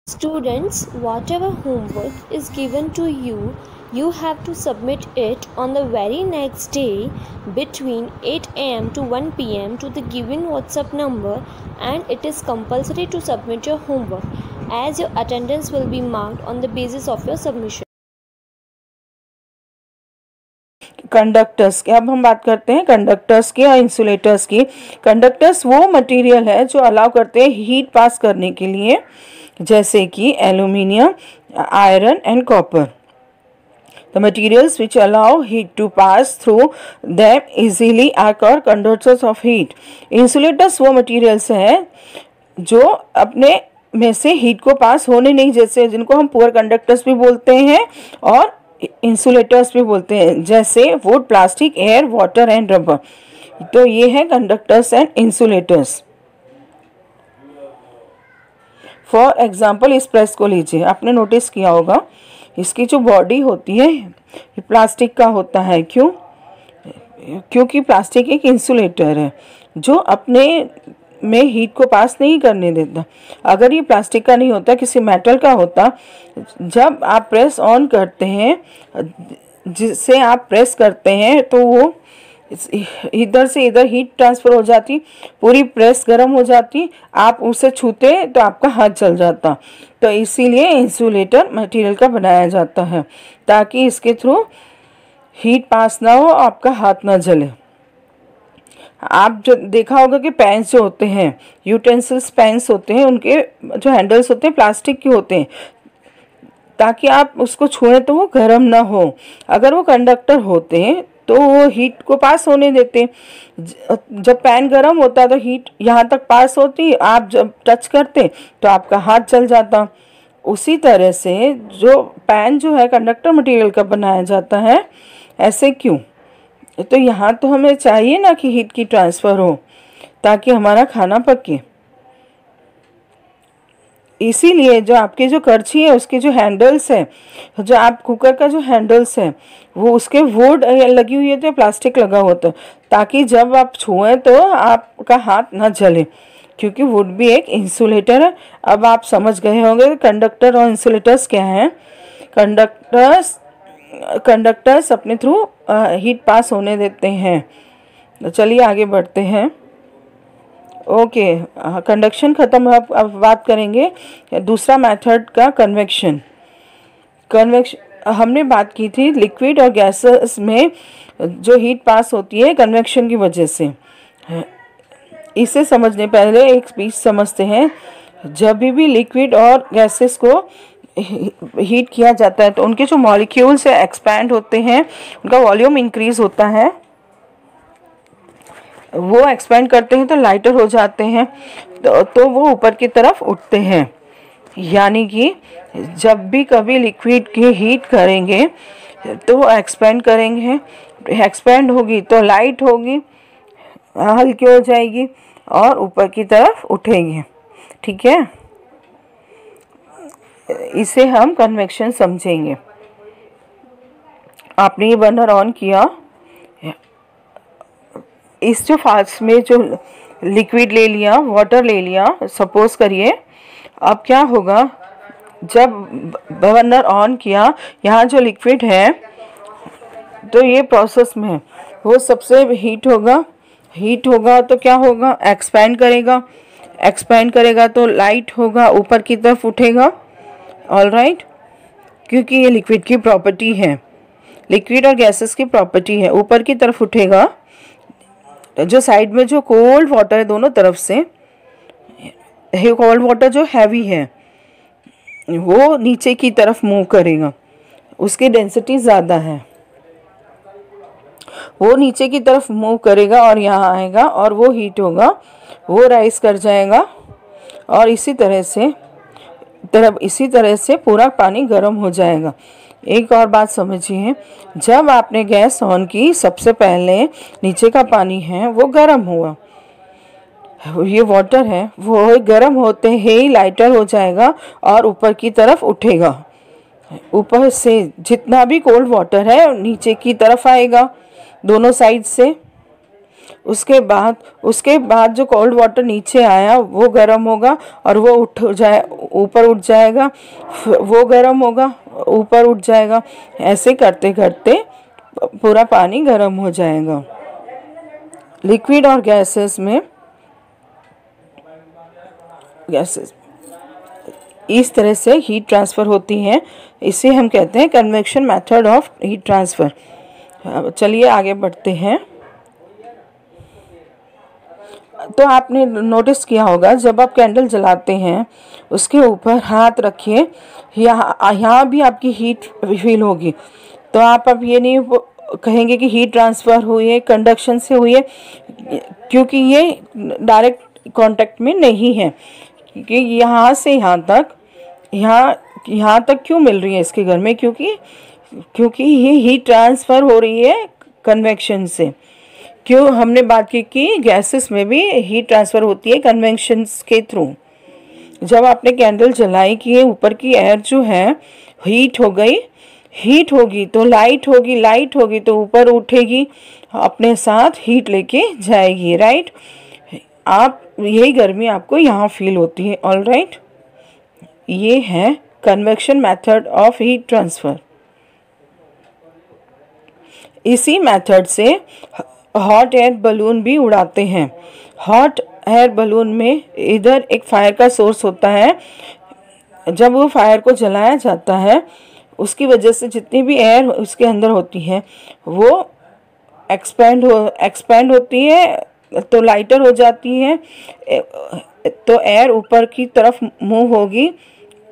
Students, whatever homework is given to you, you have to submit it on the very next day between 8 am to 1 pm to the given WhatsApp number, and it is compulsory to submit your homework as your attendance will be marked on the basis of your submission. Conductors की अब हम बात करते हैं conductors की और insulators की। Conductors वो मटेरियल है जो अलाउ करते हैं हीट पास करने के लिए, जैसे कि aluminium, iron and copper. The materials which allow heat to pass through them easily are called conductors of heat. Insulators वो materials हैं जो अपने में से हीट को पास होने नहीं, जैसे जिनको हम पुअर कंडक्टर्स भी बोलते हैं और इंसुलेटर्स भी बोलते हैं, जैसे would, plastic, air, water and rubber. तो ये है conductors and insulators. For example इस प्रेस को लीजिए, आपने नोटिस किया होगा इसकी जो बॉडी होती है ये प्लास्टिक का होता है। क्यों? क्योंकि प्लास्टिक एक इंसुलेटर है जो अपने में हीट को पास नहीं करने देता। अगर ये प्लास्टिक का नहीं होता, किसी मेटल का होता, जब आप प्रेस ऑन करते हैं, जिससे आप प्रेस करते हैं तो वो इधर से इधर हीट ट्रांसफ़र हो जाती, पूरी प्रेस गर्म हो जाती, आप उसे छूते तो आपका हाथ जल जाता। तो इसीलिए इंसुलेटर मटेरियल का बनाया जाता है ताकि इसके थ्रू हीट पास ना हो, आपका हाथ ना जले। आप जो देखा होगा कि पैन्स जो होते हैं, यूटेंसिल्स पैन्स होते हैं, उनके जो हैंडल्स होते हैं प्लास्टिक के होते हैं ताकि आप उसको छुएं तो वो गर्म ना हो। अगर वो कंडक्टर होते हैं तो वो हीट को पास होने देते। जब पैन गर्म होता तो हीट यहाँ तक पास होती, आप जब टच करते तो आपका हाथ जल जाता। उसी तरह से जो पैन जो है कंडक्टर मटेरियल का बनाया जाता है। ऐसे क्यों? तो यहाँ तो हमें चाहिए ना कि हीट की ट्रांसफ़र हो ताकि हमारा खाना पके। इसीलिए जो आपके जो करछी है उसके जो हैंडल्स है, जो आप कुकर का जो हैंडल्स है वो उसके वुड लगी हुई है तो प्लास्टिक लगा होता है ताकि जब आप छुएं तो आपका हाथ ना जले, क्योंकि वुड भी एक इंसुलेटर है। अब आप समझ गए होंगे कंडक्टर और इंसुलेटर्स क्या हैं। कंडक्टर्स अपने थ्रू हीट पास होने देते हैं। तो चलिए आगे बढ़ते हैं। ओके, कंडक्शन ख़त्म। अब बात करेंगे दूसरा मेथड का, कन्वेक्शन। हमने बात की थी लिक्विड और गैसेस में जो हीट पास होती है कन्वेक्शन की वजह से। इसे समझने पहले एक स्पीच समझते हैं। जब भी लिक्विड और गैसेस को हीट किया जाता है तो उनके जो मॉलिक्यूल्स है एक्सपैंड होते हैं, उनका वॉल्यूम इंक्रीज होता है। वो एक्सपेंड करते हैं तो लाइटर हो जाते हैं, तो वो ऊपर की तरफ उठते हैं। यानी कि जब भी कभी लिक्विड की हीट करेंगे तो वो एक्सपेंड करेंगे, एक्सपेंड होगी तो लाइट होगी, हल्की हो जाएगी और ऊपर की तरफ उठेंगे। ठीक है, इसे हम कन्वेक्शन समझेंगे। आपने ये बर्नर ऑन किया, इस जो फास्ट में जो लिक्विड ले लिया, वाटर ले लिया सपोज करिए। अब क्या होगा, जब बर्नर ऑन किया, यहाँ जो लिक्विड है तो ये प्रोसेस में है, वो सबसे हीट होगा तो क्या होगा, एक्सपैंड करेगा तो लाइट होगा, ऊपर की तरफ उठेगा। ऑलराइट, क्योंकि ये लिक्विड की प्रॉपर्टी है, लिक्विड और गैसेस की प्रॉपर्टी है। ऊपर की तरफ उठेगा, जो साइड में जो कोल्ड वाटर है दोनों तरफ से, कोल्ड वाटर जो हैवी है वो नीचे की तरफ मूव करेगा, उसकी डेंसिटी ज़्यादा है, वो नीचे की तरफ मूव करेगा और यहाँ आएगा और वो हीट होगा, वो राइज कर जाएगा और इसी तरह से पूरा पानी गर्म हो जाएगा। एक और बात समझिए, जब आपने गैस ऑन की सबसे पहले नीचे का पानी है वो गर्म हुआ, ये वाटर है वो गर्म होते ही लाइटर हो जाएगा और ऊपर की तरफ उठेगा। ऊपर से जितना भी कोल्ड वाटर है नीचे की तरफ आएगा दोनों साइड से। उसके बाद जो कोल्ड वाटर नीचे आया वो गर्म होगा और वो ऊपर उठ जाएगा, वो गर्म होगा, ऊपर उठ जाएगा। ऐसे करते करते पूरा पानी गर्म हो जाएगा। लिक्विड और गैसेस इस तरह से हीट ट्रांसफ़र होती है। इसे हम कहते हैं convection method of heat transfer. चलिए आगे बढ़ते हैं। तो आपने नोटिस किया होगा जब आप कैंडल जलाते हैं उसके ऊपर हाथ रखिए, यहाँ भी आपकी हीट फील होगी। तो आप अब ये नहीं कहेंगे कि हीट ट्रांसफ़र हुई है, कंडक्शन से हुई है, क्योंकि ये डायरेक्ट कांटेक्ट में नहीं है। क्योंकि यहाँ से यहाँ तक क्यों मिल रही है इसके घर में, क्योंकि ये हीट ट्रांसफ़र हो रही है कन्वेक्शन से। क्यों हमने बात की कि गैसेस में भी हीट ट्रांसफ़र होती है कन्वेक्शंस के थ्रू। जब आपने कैंडल जलाई कि ऊपर की एयर जो है हीट होगी तो लाइट होगी तो ऊपर उठेगी, अपने साथ हीट लेके जाएगी, राइट। यही गर्मी आपको यहाँ फील होती है, ऑल राइट। ये है convection method of heat transfer. इसी मेथड से हॉट एयर बलून भी उड़ाते हैं। हॉट एयर बलून में इधर एक फायर का सोर्स होता है। जब वो फायर को जलाया जाता है उसकी वजह से जितनी भी एयर उसके अंदर होती है वो एक्सपेंड होती है तो लाइटर हो जाती है, तो एयर ऊपर की तरफ मूव होगी,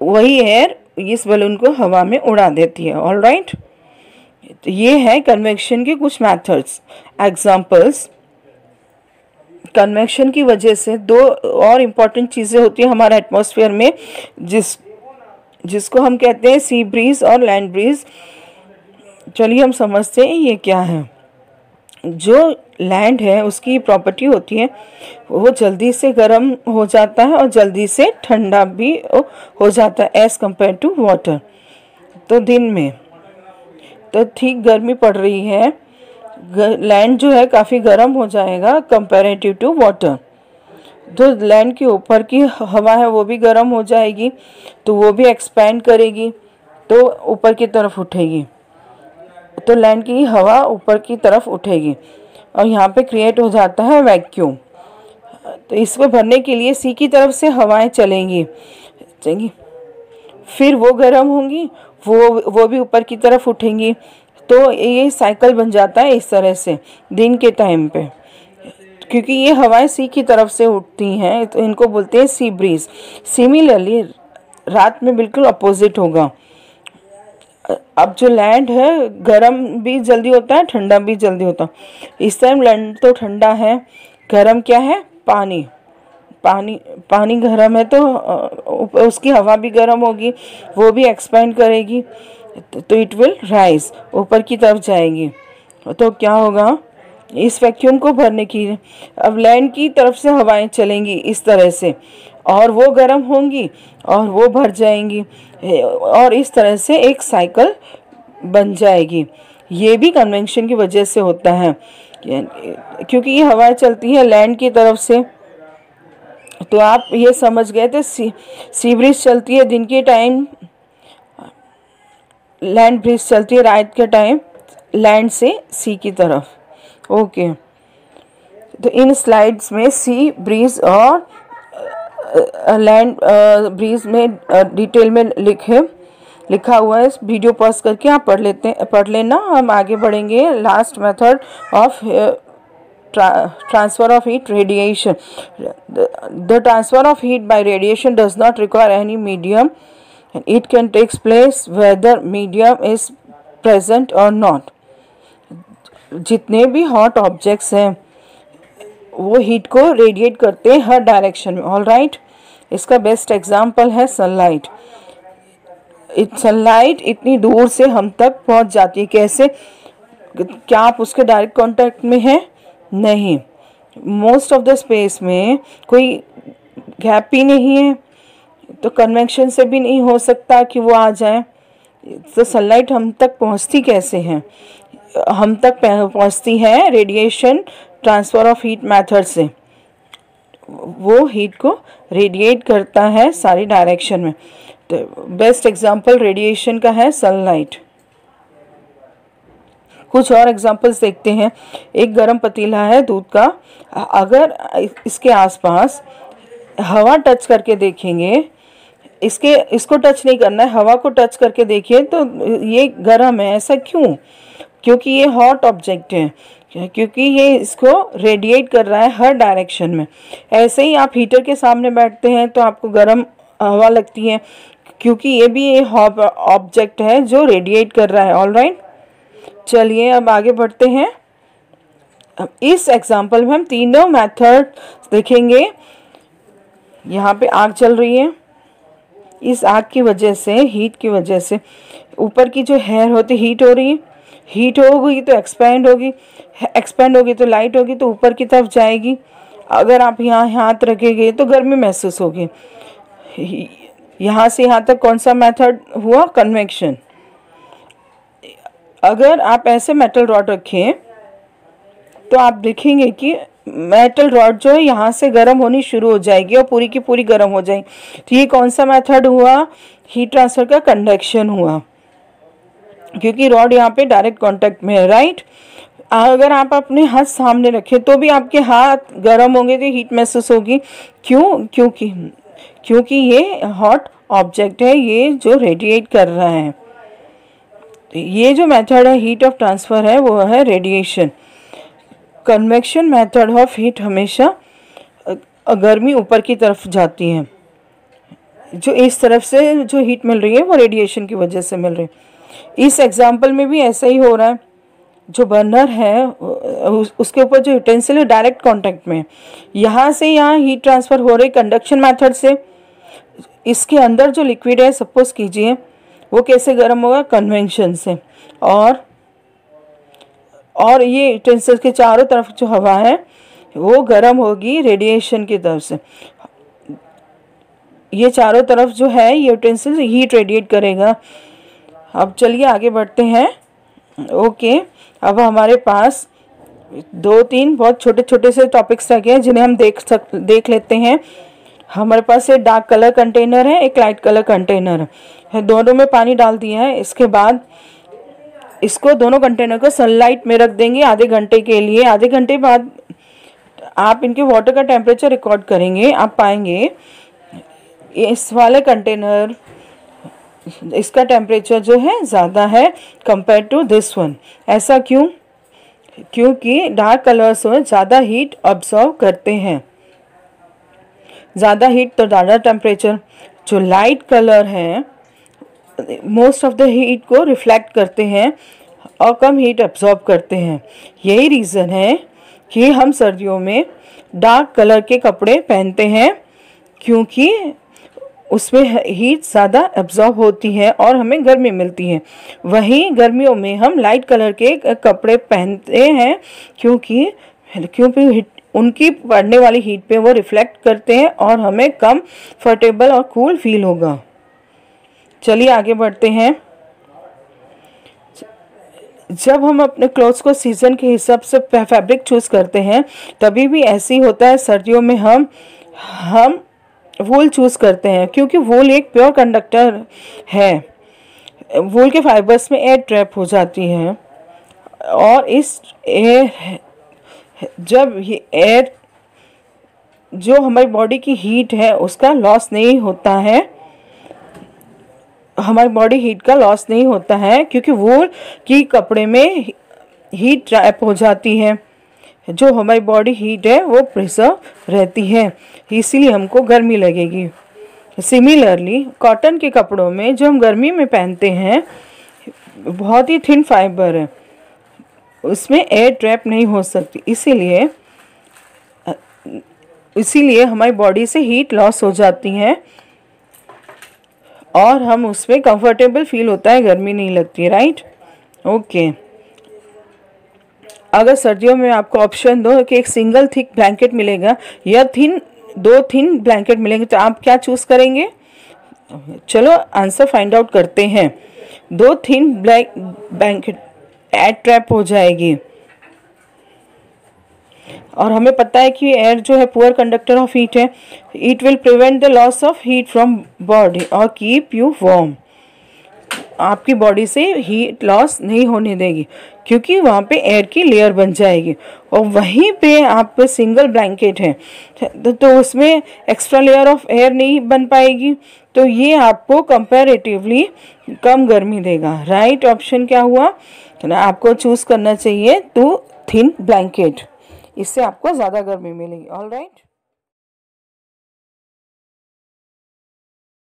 वही एयर इस बलून को हवा में उड़ा देती है, ऑल राइट। तो ये है कन्वेक्शन के कुछ मेथड्स, एग्जांपल्स। कन्वेक्शन की वजह से दो और इम्पॉर्टेंट चीज़ें होती हैं हमारे एटमॉस्फेयर में, जिसको हम कहते हैं सी ब्रीज और लैंड ब्रीज। चलिए हम समझते हैं ये क्या है। जो लैंड है उसकी प्रॉपर्टी होती है वो जल्दी से गर्म हो जाता है और जल्दी से ठंडा भी हो जाता है एज़ कम्पेयर टू वाटर। तो दिन में तो ठीक गर्मी पड़ रही है, लैंड जो है काफ़ी गर्म हो जाएगा कंपैरेटिव टू वाटर। तो लैंड के ऊपर की हवा है वो भी गर्म हो जाएगी, तो वो भी एक्सपैंड करेगी तो ऊपर की तरफ उठेगी, तो लैंड की हवा ऊपर की तरफ उठेगी और यहाँ पे क्रिएट हो जाता है वैक्यूम। तो इसको भरने के लिए सी की तरफ से हवाएं चलेंगी, फिर वो गर्म होंगी, वो भी ऊपर की तरफ उठेंगी। तो ये साइकिल बन जाता है इस तरह से दिन के टाइम पे, क्योंकि ये हवाएं सी की तरफ से उठती हैं तो इनको बोलते हैं सी ब्रीज। सिमिलरली रात में बिल्कुल अपोजिट होगा। अब जो लैंड है गर्म भी जल्दी होता है, ठंडा भी जल्दी होता है। इस टाइम लैंड तो ठंडा है, गर्म क्या है, पानी गर्म है तो उसकी हवा भी गर्म होगी, वो भी एक्सपेंड करेगी तो इट विल राइज, ऊपर की तरफ जाएगी। तो क्या होगा, इस वैक्यूम को भरने की अब लैंड की तरफ से हवाएं चलेंगी इस तरह से, और वो गर्म होंगी और वो भर जाएंगी और इस तरह से एक साइकिल बन जाएगी। ये भी कन्वेक्शन की वजह से होता है, क्योंकि ये हवाएं चलती है लैंड की तरफ से। तो आप ये समझ गए थे सी ब्रीज चलती है दिन के टाइम, लैंड ब्रीज चलती है रात के टाइम लैंड से सी की तरफ। ओके, तो इन स्लाइड्स में सी ब्रीज और लैंड ब्रीज में डिटेल में लिखा हुआ है। वीडियो पॉज करके आप पढ़ लेना। हम आगे बढ़ेंगे। Last method of transfer of heat, radiation. The transfer of heat by radiation does not require any medium, and it can take place whether medium is present or not. जितने भी hot objects हैं वो heat को radiate करते हैं हर direction में, all right. इसका best example है सनलाइट। सनलाइट इतनी दूर से हम तक पहुंच जाती है, कैसे? क्या आप उसके डायरेक्ट कांटेक्ट में हैं? नहीं। मोस्ट ऑफ द स्पेस में कोई गैप ही नहीं है, तो कन्वेक्शन से भी नहीं हो सकता कि वो आ जाए। तो सनलाइट हम तक पहुंचती कैसे हैं? हम तक पहुंचती है radiation transfer of heat method से। वो हीट को रेडिएट करता है सारी डायरेक्शन में। तो बेस्ट एग्जांपल रेडिएशन का है सनलाइट। कुछ और एग्जांपल्स देखते हैं। एक गरम पतीला है दूध का, अगर इसके आसपास हवा टच करके देखेंगे, इसको टच नहीं करना है, हवा को टच करके देखिए तो ये गर्म है। ऐसा क्यों? क्योंकि ये हॉट ऑब्जेक्ट है, क्योंकि ये इसको रेडिएट कर रहा है हर डायरेक्शन में। ऐसे ही आप हीटर के सामने बैठते हैं तो आपको गर्म हवा लगती है, क्योंकि ये भी ये हॉट ऑब्जेक्ट है जो रेडिएट कर रहा है। ऑलराइट, चलिए अब आगे बढ़ते हैं। अब इस एग्जाम्पल में हम तीनों मेथड देखेंगे। यहाँ पे आग चल रही है, इस आग की वजह से, हीट की वजह से ऊपर की जो हेयर होती हीट हो रही है, हीट होगी तो एक्सपेंड होगी तो लाइट होगी तो ऊपर की तरफ जाएगी। अगर आप यहाँ हाथ रखेंगे तो गर्मी महसूस होगी। यहाँ से यहाँ तक कौन सा मेथड हुआ? कन्वेक्शन। अगर आप ऐसे मेटल रॉड रखें तो आप देखेंगे कि मेटल रॉड जो है यहाँ से गर्म होनी शुरू हो जाएगी और पूरी की पूरी गर्म हो जाएगी। तो ये कौन सा मेथड हुआ? हीट ट्रांसफर का कंडक्शन हुआ, क्योंकि रॉड यहाँ पे डायरेक्ट कांटेक्ट में है। राइट, अगर आप अपने हाथ सामने रखें तो भी आपके हाथ गर्म होंगे तो हीट महसूस होगी। क्यों? क्योंकि ये हॉट ऑब्जेक्ट है, ये जो रेडिएट कर रहा है। ये जो मेथड है हीट ऑफ ट्रांसफ़र है वो है radiation. Convection method of heat हमेशा गर्मी ऊपर की तरफ जाती है। जो इस तरफ से जो हीट मिल रही है वो रेडिएशन की वजह से मिल रही है। इस एग्जांपल में भी ऐसा ही हो रहा है। जो बर्नर है उसके ऊपर जो यूटेंसिल है डायरेक्ट कांटेक्ट में, यहाँ से यहाँ हीट ट्रांसफ़र हो रही कंडक्शन मेथड से। इसके अंदर जो लिक्विड है सपोज कीजिए वो कैसे गर्म होगा? कन्वेक्शन से। और ये यूटेंसिल के चारों तरफ जो हवा है वो गर्म होगी रेडिएशन की तरफ से। ये चारों तरफ जो है ये यूटेंसिल हीट रेडिएट करेगा। अब चलिए आगे बढ़ते हैं। ओके, अब हमारे पास 2-3 बहुत छोटे छोटे से टॉपिक्स रखे हैं जिन्हें हम देख लेते हैं। हमारे पास एक डार्क कलर कंटेनर है, एक लाइट कलर कंटेनर है। दोनों में पानी डाल दिया है। इसके बाद इसको दोनों कंटेनर को सनलाइट में रख देंगे आधे घंटे के लिए। आधे घंटे बाद आप इनके वाटर का टेम्परेचर रिकॉर्ड करेंगे। आप पाएंगे इस वाले कंटेनर इसका टेम्परेचर जो है ज़्यादा है कंपेयर टू दिस वन। ऐसा क्यों? क्योंकि डार्क कलर्स में ज़्यादा हीट ऑब्जर्व करते हैं, ज़्यादा हीट तो ज़्यादा टेम्परेचर। जो लाइट कलर है मोस्ट ऑफ द हीट को रिफ्लेक्ट करते हैं और कम हीट एब्जॉर्ब करते हैं। यही रीज़न है कि हम सर्दियों में डार्क कलर के कपड़े पहनते हैं, क्योंकि उसमें हीट ज़्यादा एब्जॉर्ब होती है और हमें गर्मी मिलती है। वहीं गर्मियों में हम लाइट कलर के कपड़े पहनते हैं, क्योंकि उनकी पड़ने वाली हीट पे वो रिफ्लेक्ट करते हैं और हमें कंफर्टेबल और कूल फील होगा। चलिए आगे बढ़ते हैं। जब हम अपने क्लोथ्स को सीजन के हिसाब से फैब्रिक चूज़ करते हैं तभी भी ऐसे ही होता है। सर्दियों में हम वूल चूज़ करते हैं, क्योंकि वूल एक प्योर कंडक्टर है। वूल के फाइबर्स में एयर ट्रैप हो जाती है और इस एयर जब ये एयर जो हमारी बॉडी की हीट है उसका लॉस नहीं होता है, हमारी बॉडी हीट का लॉस नहीं होता है, क्योंकि वूल की कपड़े में हीट ट्रैप हो जाती है। जो हमारी बॉडी हीट है वो प्रिजर्व रहती है, इसीलिए हमको गर्मी लगेगी। सिमिलरली कॉटन के कपड़ों में जो हम गर्मी में पहनते हैं बहुत ही थिन फाइबर है, उसमें एयर ट्रैप नहीं हो सकती, इसीलिए हमारी बॉडी से हीट लॉस हो जाती है और हम उसमें कंफर्टेबल फील होता है, गर्मी नहीं लगती। Right, okay. अगर सर्दियों में आपको ऑप्शन दो कि एक सिंगल थिक ब्लैंकेट मिलेगा या दो थिन ब्लैंकेट मिलेंगे तो आप क्या चूज़ करेंगे? चलो आंसर फाइंड आउट करते हैं। 2 थिन ब्लैंकेट एयर ट्रैप हो जाएगी। और हमें पता है कि एयर जो है पुअर कंडक्टर ऑफ हीट है. It will prevent the loss of heat from body और कीप यू वार्म. आपकी बॉडी से हीट लॉस नहीं होने देगी क्योंकि वहाँ पे एयर की लेयर बन जाएगी. और वहीं पे आप सिंगल ब्लैंकेट है तो उसमें एक्स्ट्रा लेयर ऑफ एयर नहीं बन पाएगी, तो ये आपको कंपैरेटिवली कम गर्मी देगा. राइट ऑप्शन क्या हुआ? आपको चूज़ करना चाहिए तो थिन ब्लैंकेट, इससे आपको ज़्यादा गर्मी मिलेगी. All right.